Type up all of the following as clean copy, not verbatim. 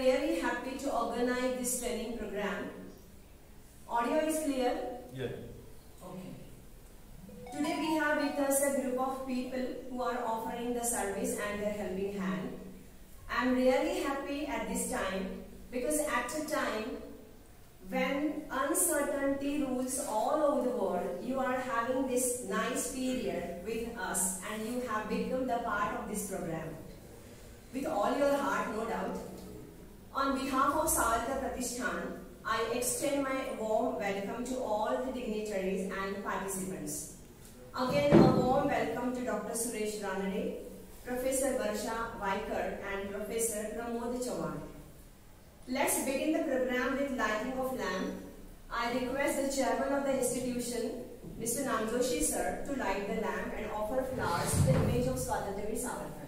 really happy to organize this training program. Audio is clear? Yeah. Okay. Today we have with us a group of people who are offering the service and their helping hand. I am really happy at this time because at a time when uncertainty rules all over the world, you are having this nice period with us and you have become the part of this program. With all your heart, no doubt. On behalf of Savarkar Pratishthan, I extend my warm welcome to all the dignitaries and participants. Again, a warm welcome to Dr. Suresh Ranade, Professor Varsha Vaikar and Professor Pramod Chauhan. Let's begin the program with lighting of lamp. I request the chairman of the institution, Mr. Namjoshi sir, to light the lamp and offer flowers to the image of Swatantraveer Savarkar.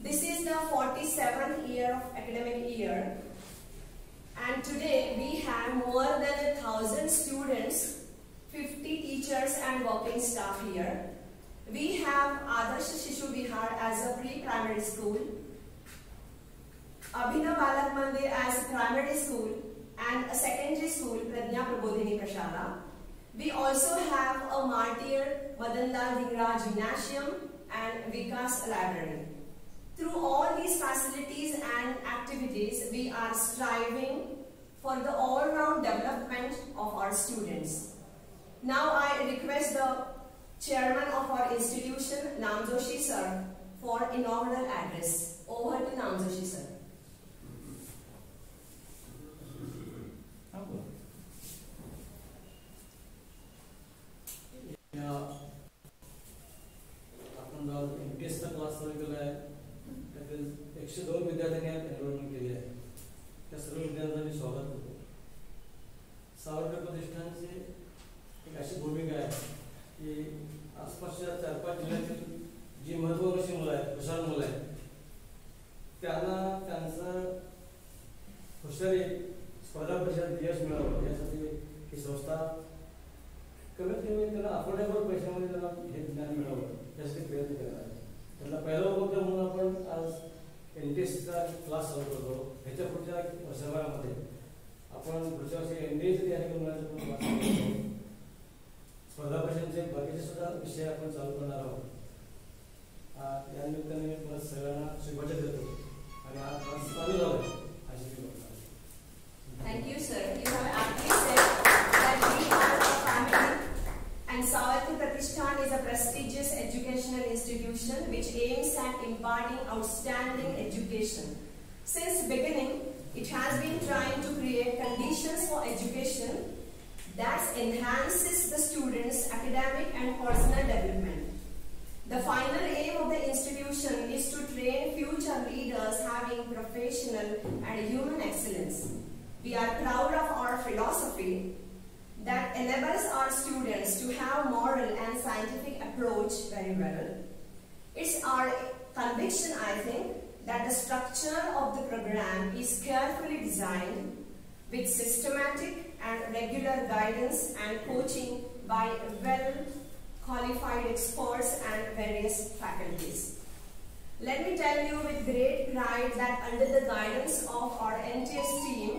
This is the 47th year of academic year, and today we have more than 1,000 students, 50 teachers and working staff here. We have Adarsh Shishu Vihar as a pre-primary school, Abhinav Balak Mandir as a primary school, and a secondary school, Pradnya Prabodhini Prashala. We also have a Martyr Madanlal Dhingra Gymnasium and Vikas Library. Through all these facilities and activities, we are striving for the all-round development of our students. Now I request the chairman of our institution, Namjoshi sir, for inaugural address. Over to Namjoshi sir. दोन विद्यार्थ्यांनी enrolment केली आहे. त्या सर्व विद्यार्थ्यांनी स्वागत करतो. सावरकर प्रतिष्ठानची एक अशी भूमिका आहे की आसपासच्या 4-5 जिल्ह्यातील जी महत्त्वाची मुलं आहेत, हुशार मुलं आहेत, त्यांना त्यांचं हुशारी स्पर्धा परीक्षेत यश मिळावं यासाठी ही संस्था कमीत कमी त्यांना अफोर्डेबल पैशामध्ये त्यांना हे ज्ञान मिळावं यासाठी प्रयत्न करत आहे. त्यांना पहिला उपक्रम म्हणून आपण आज NTSCचा क्लास चालू करतो. ह्याच्या पुढच्या वर्षभरामध्ये आपण पुढच्या वर्षी NDAची तयारी करण्याचं स्पर्धा परीक्षांचे बाकीचे सुद्धा विषय आपण चालू करणार आहोत. या निमित्ताने मी परत सगळ्यांना शुभेच्छा देतो आणि हा क्लास चालू झाला अशी मी म्हणतो. Thank you, sir. You have aptly said that we are a family and Savarkar Pratishthan is a prestigious institution which aims at imparting outstanding education. Since beginning, it has been trying to create conditions for education that enhances the students' academic and personal development. The final aim of the institution is to train future leaders having professional and human excellence. We are proud of our philosophy that enables our students to have moral and scientific approach very well. It's our conviction, I think, that the structure of the program is carefully designed with systematic and regular guidance and coaching by well-qualified experts and various faculties. Let me tell you with great pride that under the guidance of our NTS team,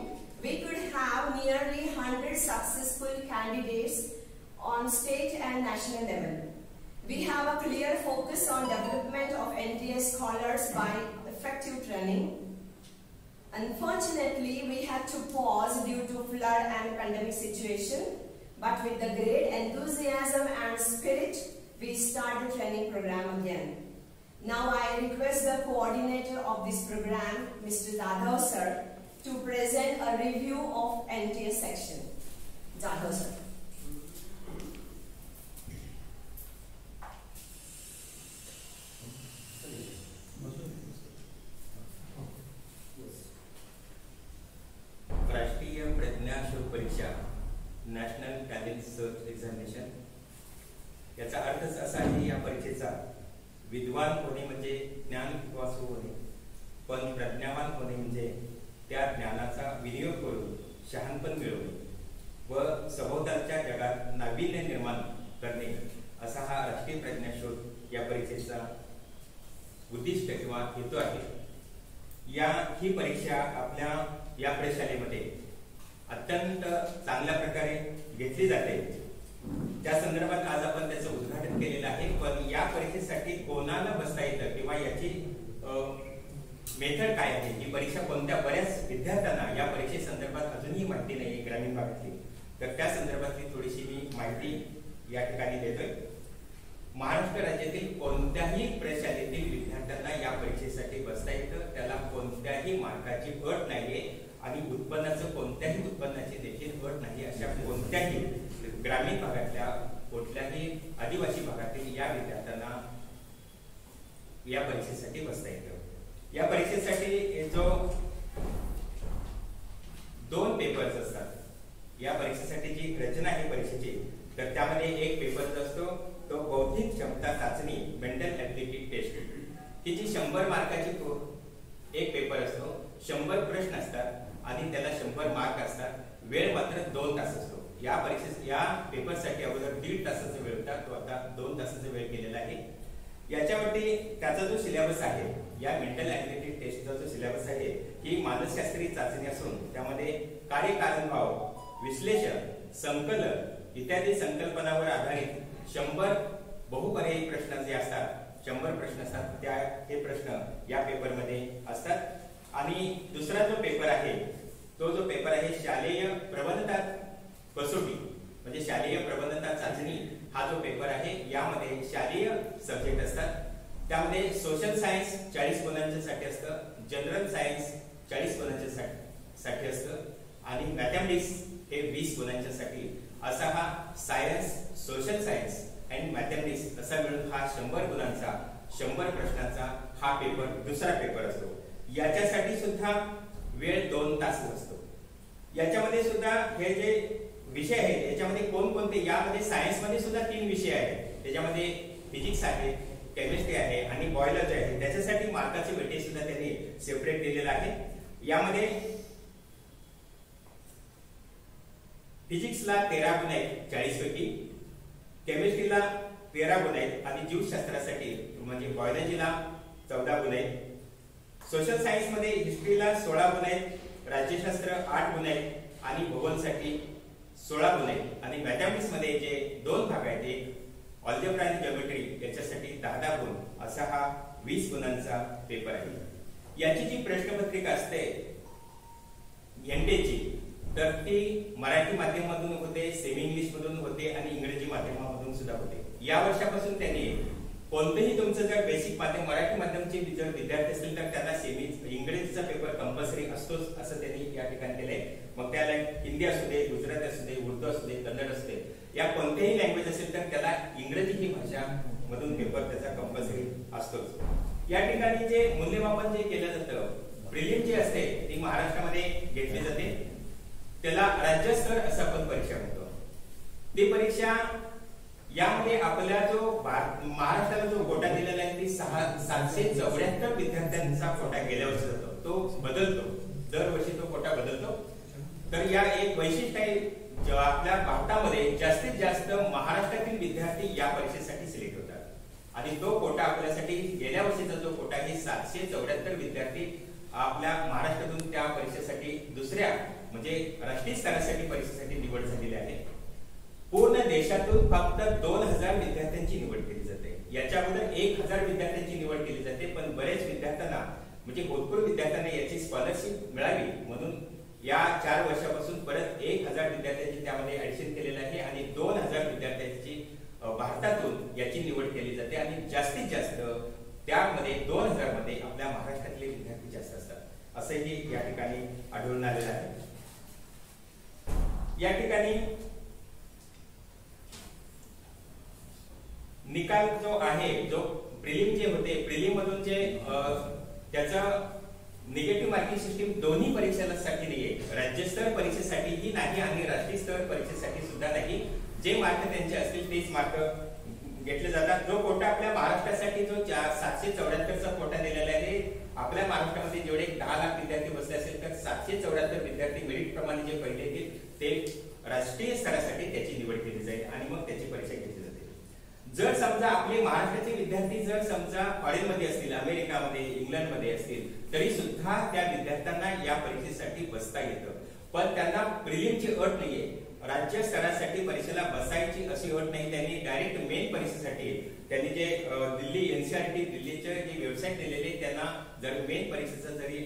we could have nearly 100 successful candidates on state and national level. We have a clear focus on development of NTS scholars by effective training. Unfortunately, we had to pause due to flood and pandemic situation, but with the great enthusiasm and spirit, we start the training program again. Now I request the coordinator of this program, Mr. Jadhav sir, to present a review of NTS section. Jadhav sir. राष्ट्रीय प्रज्ञाशोध परीक्षा national talent search examination याचा अर्थच असा आहे या परीक्षेचा विद्वान होणे म्हणजे ज्ञान विश्वासू होणे, पण प्रज्ञावान होणे म्हणजे त्या ज्ञानाचा विनियोग करून शहाणपण मिळवणे व सभोवतालच्या जगात नाविन्य निर्माण करणे असा हा राष्ट्रीय प्रज्ञाशोध या परीक्षेचा उद्दिष्ट किंवा हेतू आहे. ही परीक्षा आपल्या या प्रशालेमध्ये अत्यंत चांगल्या प्रकारे घेतली जाते. त्या संदर्भात आज आपण त्याचं उद्घाटन केलेलं आहे. पण या परीक्षेसाठी कोणाला बसता येतं किंवा याची मेथड काय आहे, ही परीक्षा कोणत्या, बऱ्याच विद्यार्थ्यांना या परीक्षेसंदर्भात अजूनही माहिती नाही ग्रामीण भागातली. तर त्या संदर्भातली थोडीशी मी माहिती या ठिकाणी देतोय. महाराष्ट्र राज्यातील कोणत्याही प्रशालेतील विद्यार्थ्यांना या परीक्षेसाठी बसता येतं. त्याला कोणत्याही मार्काची अट नाहीये आणि कोणत्याही उत्पन्नाची देखील अट नाही. अशा कोणत्याही ग्रामीण भागातल्या कुठल्याही आदिवासी भागातील या विद्यार्थ्यांना या परीक्षेसाठी बसता येतं. या परीक्षेसाठी जो 2 पेपर्स असतात, या परीक्षेसाठी जी रचना आहे परीक्षेची, तर त्यामध्ये एक पेपर जो असतो तो बौद्धिक क्षमता चाचणी, मेंटल ऍबिलिटी टेस्ट. तिची 100 मार्काची एक पेपर असतो. 100 प्रश्न असतात आणि त्याला 100 मार्क असतात. वेळ मात्र 2 तास असतो. या पेपरसाठी अगोदर 1.5 तासाचा वेळ होता, तो आता 2 तासाचा वेळ केलेला आहे. याच्यावरती त्याचा जो सिलेबस आहे, या मेंटल ऍबिलिटी टेस्टचा जो सिलेबस आहे, ही मानसशास्त्रीय चाचणी असून त्यामध्ये कार्यकारणभाव, विश्लेषण, संकलन इत्यादी संकल्पनावर आधारित 100 बहुपर्यायी प्रश्न जे असतात, 100 प्रश्न असतात, हे प्रश्न या पेपरमध्ये असतात. आणि दुसरा जो पेपर आहे, तो जो पेपर आहे शालेय प्रबंधता कसोटी म्हणजे शालेय प्रबंधता चाचणी, हा जो पेपर आहे यामध्ये शालेय सब्जेक्ट असतात. त्यामध्ये सोशल सायन्स 40 गुणांसाठी असतं, जनरल सायन्स 40 गुणांसाठी असतं आणि मॅथमॅटिक्स हे 20 गुणांसाठी. असा हा सायन्स, सोशल सायन्स आणि मॅथमॅटिक्स असा मिळून हा 100 गुणांचा 100 प्रश्नांचा हा पेपर दुसरा पेपर असतो. याच्यासाठी सुद्धा वेळ 2 तास असतो. याच्यामध्ये सुद्धा हे जे विषय आहेत याच्यामध्ये कोणकोणते, यामध्ये सायन्स मध्ये सुद्धा 3 विषय आहेत. त्याच्यामध्ये फिजिक्स आहे, केमिस्ट्री आहे आणि बायोलॉजी आहे. त्याच्यासाठी मार्काचे वेटेज सुद्धा त्यांनी सेपरेट दिलेलं आहे. यामध्ये फिजिक्सला 13 गुण आहेत 40 पैकी, केमिस्ट्रीला 13 गुण आहेत आणि जीवशास्त्रासाठी म्हणजे बायोलॉजीला 14 गुण आहेत. सोशल सायन्स मध्ये हिस्ट्रीला 16 गुण आहेत, राज्यशास्त्र 8 गुण आहेत आणि भूगोलसाठी 16 गुण आहेत. आणि मॅथमॅटिक्स मध्ये जे 2 भाग आहेत, एक अल्जेब्रा आणि जिओमेट्री, याच्यासाठी 10 गुण असा हा 20 गुणांचा पेपर आहे. याची जी प्रश्नपत्रिका असते एनटीएची, तर ती मराठी माध्यमातून होते, सेमी इंग्लिश मधून होते आणि इंग्रजी माध्यमामधून सुद्धा होते. या वर्षापासून त्यांनी कोणतेही तुमचं जर बेसिक माध्यम मराठी माध्यमचे जर विद्यार्थी असतील तर त्यांना सेमी इंग्रजीचा पेपर कंपल्सरी असतोच असं त्यांनी या ठिकाणी केलंय. मग त्याला हिंदी असू दे, गुजराती असू दे, उर्दू असू दे, कन्नड असू दे, या कोणतेही लँग्वेज असेल तर त्याला इंग्रजी ही भाषा मधून पेपर त्याचा कंपल्सरी असतोच. या ठिकाणी जे मूल्यमापन जे केलं जातं प्रिलिम जे असते ती महाराष्ट्रामध्ये घेतली जाते. त्याला राज्यस्तर असं आपण परीक्षा म्हणतो. ती परीक्षा यामध्ये आपला जो महाराष्ट्राला जो कोटा दिलेला आहे ती 774 विद्यार्थ्यांचा कोटा गेल्या वर्षी जातो, तो बदलतो, दरवर्षी तो कोटा बदलतो. तर या एक वैशिष्ट्य आहे, आपल्या भारतामध्ये जास्तीत जास्त महाराष्ट्रातील विद्यार्थी या परीक्षेसाठी सिलेक्ट होतात आणि तो कोटा आपल्यासाठी गेल्या वर्षीचा जो कोटा आहे 774 विद्यार्थी आपल्या महाराष्ट्रातून त्या परीक्षेसाठी दुसऱ्या म्हणजे राष्ट्रीय स्तरासाठी परीक्षेसाठी निवड झालेली आहे. पूर्ण देशातून फक्त 2000 विद्यार्थ्यांची निवड केली जाते. याच्या अगोदर 1000 विद्यार्थ्यांची निवड केली जाते, पण बरेच विद्यार्थ्यांना म्हणजे भूतपूर्व विद्यार्थ्यांना याची स्कॉलरशिप मिळावी म्हणून या 4 वर्षापासून परत 1000 विद्यार्थ्यांची त्यामध्ये ऍडिशन केलेलं आहे आणि 2000 विद्यार्थ्यांची भारतातून याची निवड केली जाते आणि जास्तीत जास्त त्यामध्ये 2000 मध्ये आपल्या महाराष्ट्रातले विद्यार्थी जास्त असतात असंही या ठिकाणी आढळून आलेलं आहे. या ठिकाणी निकाल जो आहे, जो प्रिलिम जे होते, प्रिलिम मधून जे त्याचं निगेटिव्ह मार्किंग सिस्टीम दोन्ही परीक्षेसाठी नाहीये, राज्यस्तर परीक्षेसाठीही नाही आणि राष्ट्रीय स्तर परीक्षेसाठी सुद्धा नाही. जे मार्क त्यांचे असतील तेच मार्क घेतले जातात. जो कोटा आपल्या महाराष्ट्रासाठी जो 774चा कोटा दिलेला आहे, आपल्या महाराष्ट्रामध्ये जेवढे 10 लाख विद्यार्थी बसले असेल तर 774 विद्यार्थी मेरिट प्रमाणे जे पहिले येतील ते राष्ट्रीय स्तरासाठी त्याची निवड केली जाईल आणि मग त्याची परीक्षा घेतली जाते. जर समजा आपले महाराष्ट्राचे विद्यार्थी जर समजा फॉरेनमध्ये असतील, अमेरिकामध्ये, इंग्लंडमध्ये असतील, तरी सुद्धा त्या विद्यार्थ्यांना या परीक्षेसाठी बसता येतं. पण त्यांना प्रिलिमची अट नाहीये, राज्य स्तरासाठी परीक्षेला बसायची अशी अट नाही. त्यांनी डायरेक्ट मेन परीक्षेसाठी त्यांनी जे दिल्ली एनसीईआरटी दिल्लीचे जे वेबसाईट दिलेले त्यांना जर मेन परीक्षेचा जरी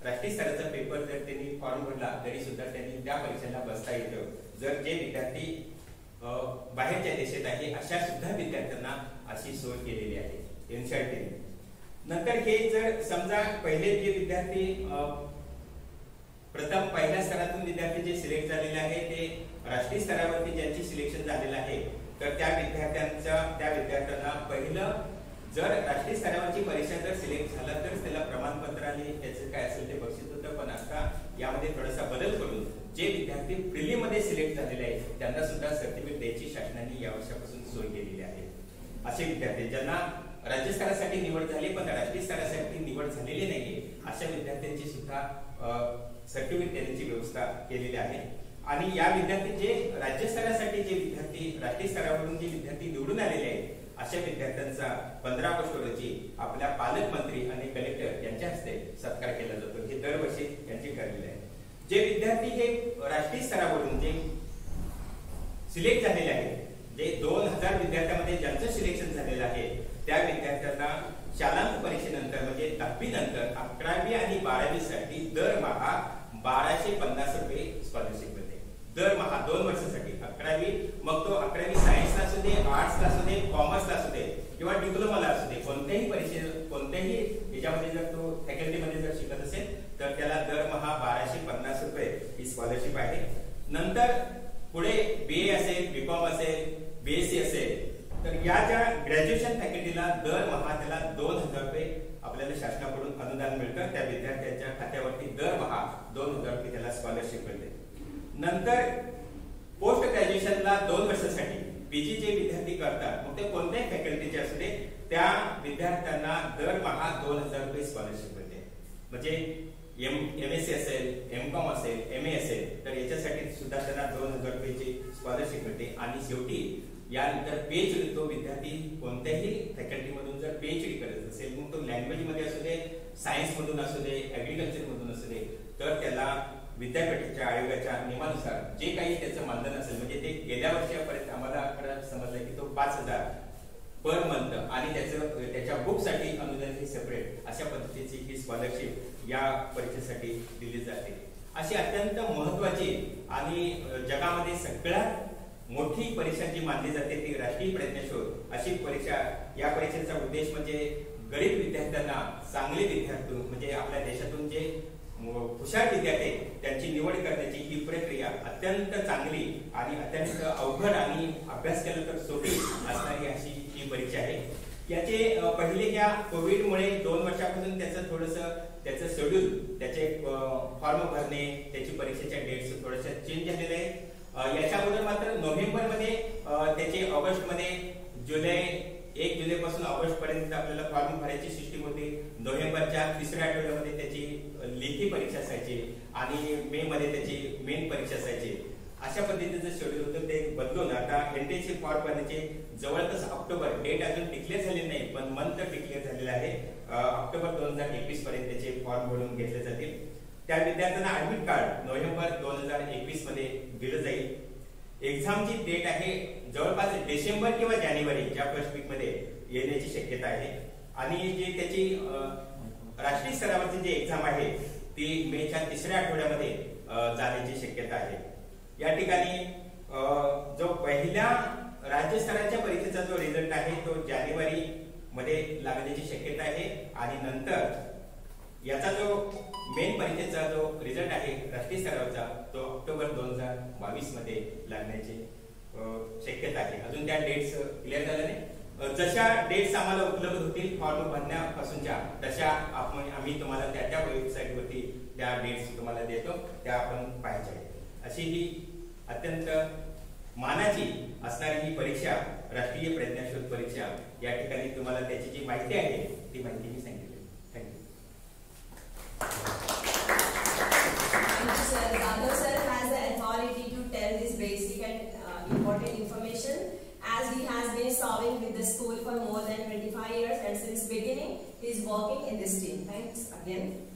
राष्ट्रीय स्तराचा पेपर जर त्यांनी फॉर्म भरला तरी सुद्धा त्यांनी त्या परीक्षेला बसता येतं. जर जे विद्यार्थी बाहेरच्या देशात आहे अशा सुद्धा विद्यार्थ्यांना अशी सोय केलेली आहे एनसीईआरटीने. नंतर हे जर समजा पहिले जे विद्यार्थी प्रथम पहिल्या स्तरातून विद्यार्थी जे सिलेक्ट झालेले आहे ते राष्ट्रीय स्तरावरती ज्यांची सिलेक्शन झालेलं आहे तर त्या विद्यार्थ्यांना पहिलं जर राष्ट्रीय स्तरावरची परीक्षा जर सिलेक्ट झाला तर त्याला प्रमाणपत्र आणि त्याचं काय असेल ते बक्षीस होतं. पण आता यामध्ये थोडासा बदल करून जे विद्यार्थी प्रिलिम मध्ये सिलेक्ट झालेले आहेत त्यांना सुद्धा सर्टिफिकेट द्यायची शासनाने या वर्षापासून सोय केलेली आहे. असे विद्यार्थी ज्यांना राज्य स्तरासाठी निवड झाली पण राष्ट्रीय स्तरासाठी निवड झालेली नाहीये अशा विद्यार्थ्यांची सुद्धा सर्टिफिकेट देण्याची व्यवस्था केलेली आहे. आणि या विद्यार्थी जे राज्य स्तरासाठी जे विद्यार्थी राष्ट्रीय स्तरावरून जे विद्यार्थी निवडून आलेले आहेत अशा विद्यार्थ्यांचा 15 ऑगस्ट रोजी आपल्या पालकमंत्री आणि कलेक्टर यांच्या हस्ते सत्कार केला जातो. हे दरवर्षी यांची ठरलेले आहे. जे विद्यार्थी हे राष्ट्रीय स्तरावरून जे सिलेक्ट झालेले आहेत, जे 2000 विद्यार्थ्यांमध्ये ज्यांचं सिलेक्शन झालेलं आहे त्या विद्यार्थ्यांना शालांत परीक्षेनंतर म्हणजे 10वी नंतर 11वी आणि 12वी साठी दरमहा 1250 रुपये स्कॉलरशिप मिळते. दरमहा 2 वर्षासाठी 11वी, मग तो 11वी सायन्सला असू दे, आर्ट्सला असू दे, कॉमर्सला असू दे किंवा डिप्लोमाला असू दे, कोणत्याही परीक्षे कोणत्याही याच्यामध्ये जर तो फॅकल्टीमध्ये जर शिकत असेल तर त्याला दरमहा 1250 रुपये ही स्कॉलरशिप आहे. नंतर पुढे बीए असेल, बीकॉम असेल, बीएससी असेल तर या ज्या ग्रॅज्युएशन फॅकल्टीला दरमहा त्याला 2000 रुपये आपल्याला शासनाकडून अनुदान मिळतं. त्या विद्यार्थ्यांच्या खात्यावरती दरमहा 2000 रुपये त्याला स्कॉलरशिप मिळते. नंतर पोस्ट ग्रॅज्युएशनला 2 वर्षासाठी पीजी जे विद्यार्थी करतात मग ते कोणत्याही फॅकल्टीचे असू दे त्या विद्यार्थ्यांना दरमहा 2000 रुपये स्कॉलरशिप मिळते. म्हणजे एमएससी असेल, एमकॉम असेल, एमए असेल तर याच्यासाठी सुद्धा त्यांना 2000 रुपयाची स्कॉलरशिप मिळते. आणि शेवटी यानंतर पीएचडी तो विद्यार्थी कोणत्याही फॅकल्टी मधून जर पीएचडी करत असेल मग तो लँग्वेज मध्ये असू दे, सायन्स मधून असू दे, ऍग्रिकल्चर मधून असू दे तर त्याला विद्यापीठाच्या आयोगाच्या नियमानुसार जे काही त्याचं मानधन असेल म्हणजे ते गेल्या वर्षापर्यंत आम्हाला समजलं की तो 5000 पर मंथ आणि त्याच्या बुकसाठी अनुदान हे सेपरेट अशा पद्धतीची ही स्कॉलरशिप या परीक्षेसाठी दिली जाते. अशी अत्यंत महत्वाची आणि जगामध्ये सगळ्यात मोठी परीक्षा जी मानली जाते ती राष्ट्रीय प्रज्ञाशोध अशी परीक्षा. या परीक्षेचा उद्देश म्हणजे गरीब विद्यार्थ्यांना चांगले विद्यार्थी म्हणजे आपल्या देशातून जे हुशार विद्यार्थी त्यांची निवड करण्याची ही प्रक्रिया अत्यंत चांगली आणि अत्यंत अवघड आणि अभ्यास केला तर सोपी असणारी अशी ही परीक्षा आहे. याचे पहिले या कोविडमुळे 2 वर्षापासून त्याचं शेड्यूल त्याचे फॉर्म भरणे त्याची परीक्षेच्या डेट्स थोडेसे चेंज झालेले आहे. याच्या अगोदर मात्र नोव्हेंबरमध्ये त्याचे ऑगस्टमध्ये 1 जुलैपासून ऑगस्ट पर्यंत आपल्याला फॉर्म भरायची सिस्टीम होती. नोव्हेंबरच्या 3ऱ्या आठवड्यामध्ये त्याची लेखी परीक्षा असायची आणि मे मध्ये त्याची मेन परीक्षा असायची. अशा पद्धतीचं शेड्यूल होतं ते बदलून आता एनटीएची फॉर्म भरण्याचे जवळपास ऑक्टोबर डेट अजून डिक्लेअर झाली नाही पण मंथ डिक्लेअर झालेला आहे. ऑक्टोबर 2021 पर्यंत त्याचे फॉर्म भरून घेतले जातील. त्या विद्यार्थ्यांना ऍडमिट कार्ड नोव्हेंबर 2021 मध्ये दिलं जाईल. एक्झामची डेट आहे जवळपास डिसेंबर किंवा जानेवारीच्या फर्स्ट वीक मध्ये येण्याची शक्यता आहे. आणि जे त्याची राष्ट्रीय स्तरावरची जी एक्झाम आहे ती मेच्या 3ऱ्या आठवड्यामध्ये जाण्याची शक्यता आहे. या ठिकाणी जो पहिल्या राज्यस्तराच्या परीक्षेचा जो रिझल्ट आहे तो जानेवारी मध्ये लागण्याची शक्यता आहे आणि नंतर याचा जो मेन परीक्षेचा जो रिझल्ट आहे राष्ट्रीय स्तरावरचा तो ऑक्टोबर 2022 मध्ये लागण्याची शक्यता आहे. अजून त्या डेट्स क्लिअर झाल्या नाही. जशा डेट्स आम्हाला उपलब्ध होतील फॉर्म भरण्यापासूनच्या तशा आम्ही तुम्हाला त्या वेबसाईटवरती त्या डेट्स तुम्हाला देतो त्या आपण पाहायच्या आहेत. अशी ही अत्यंत मानाची असणारी ही परीक्षा राष्ट्रीय प्रज्ञाशोध परीक्षा या ठिकाणी तुम्हाला त्याची जी माहिती आहे ती माहिती मी सांगितली. Thank you. Sir, Raghav sir has the authority to tell this basic and important information as he has been serving with the school for more than 25 years and since beginning he is working in this team. Thanks again.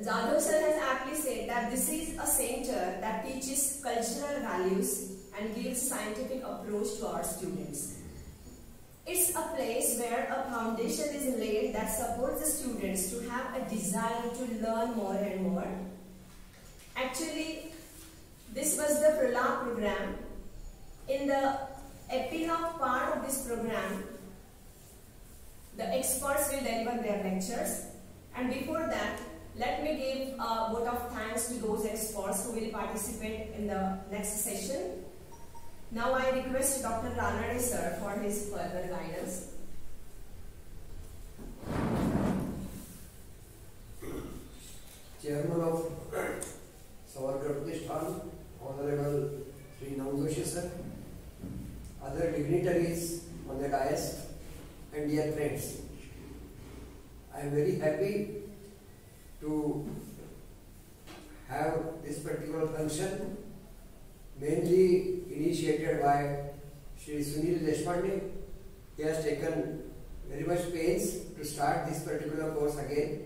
Jadhav sir has aptly said that this is a center that teaches cultural values and gives scientific approach to our students. It's a place where a foundation is laid that supports the students to have a desire to learn more and more. Actually, this was the Pralad program. In the epilogue part of this program, the experts will deliver their lectures, and before that, let me give a vote of thanks to those experts who will participate in the next session. Now I request Dr. Ranade sir for his further guidance. Chairman of Savarkar Pratishthan, Honorable Sri Namjoshi sir, other dignitaries on the dais, and dear friends, I am very happy to have this particular function mainly initiated by Shri Sunil Deshpande. He has taken very much pains to start this particular course again.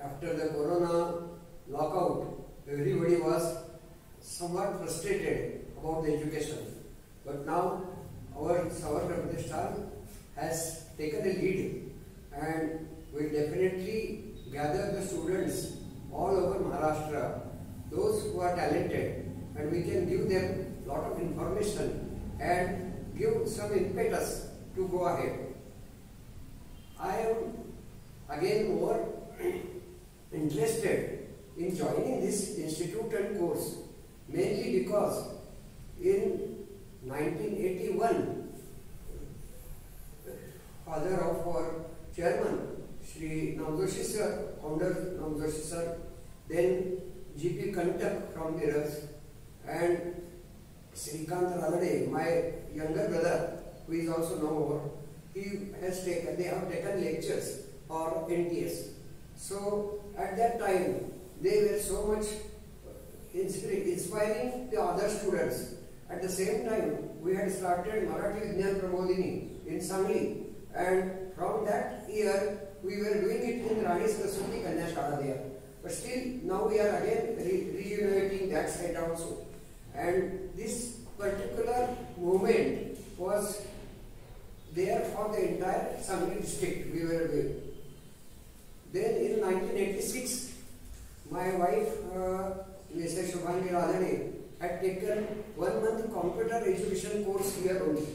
After the corona lockout, everybody was somewhat frustrated about the education. But now our Savarkar Pratishthan has taken a lead and will definitely gather the students all over Maharashtra, those who are talented, and we can give them a lot of information and give some impetus to go ahead. I am again more interested in joining this institute and course mainly because in 1981, father of our chairman, Shri Namjoshi sir, founder Namjoshi sir, then G.P. Kantak from Miraz, and Srikant Ranade, my younger brother, who is also no more, they have taken lectures for NTS. So at that time, they were so much inspiring the other students. At the same time, we had started Marathi Vignan Pramodini in Sangli, and from that year, we were doing it in Rani Saraswati Kanya Shala there. But still, now we are again reuniting that side also. And this particular movement was there for the entire Sangli district we were doing. Then in 1986, my wife, Mrs. Shubhangi Radhane, had taken 1 month computer education course here only.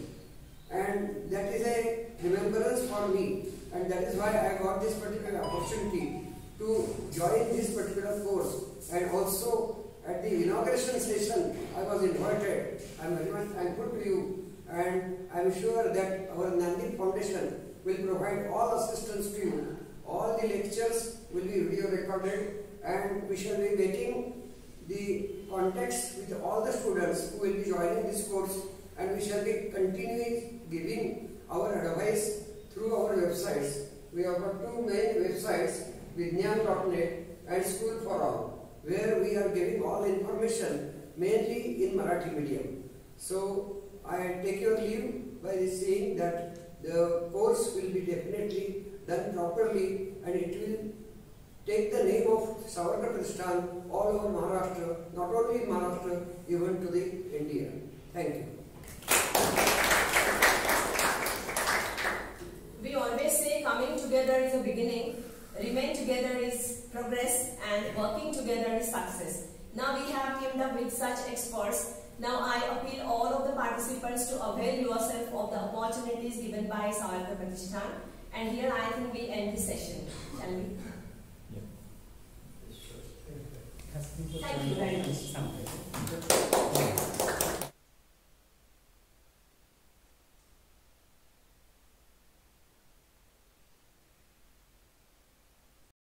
And that is a remembrance for me, and that is why I got this particular opportunity to join this particular course. And also at the inauguration session I was invited. I am very much thankful to you, and I am sure that our Nandi Foundation will provide all assistance to you. All the lectures will be video recorded, and we shall be making the contacts with all the students who will be joining this course, and we shall be continuing giving our advice through our websites. We have got 2 main websites, Vidyan.net and School for All, where we are giving all information mainly in Marathi medium. So I take your leave by saying that the course will be definitely done properly, and it will take the name of Savarkar Pratishthan all over Maharashtra, not only in Maharashtra, even to the India. Thank you. We always say coming together is a beginning, remain together is progress, and working together is success. Now we have teamed up with such experts. Now I appeal all of the participants to avail yourself of the opportunities given by Savarkar Pratishthan. And here I think we end the session. Shall we? Yeah. Thank you very much.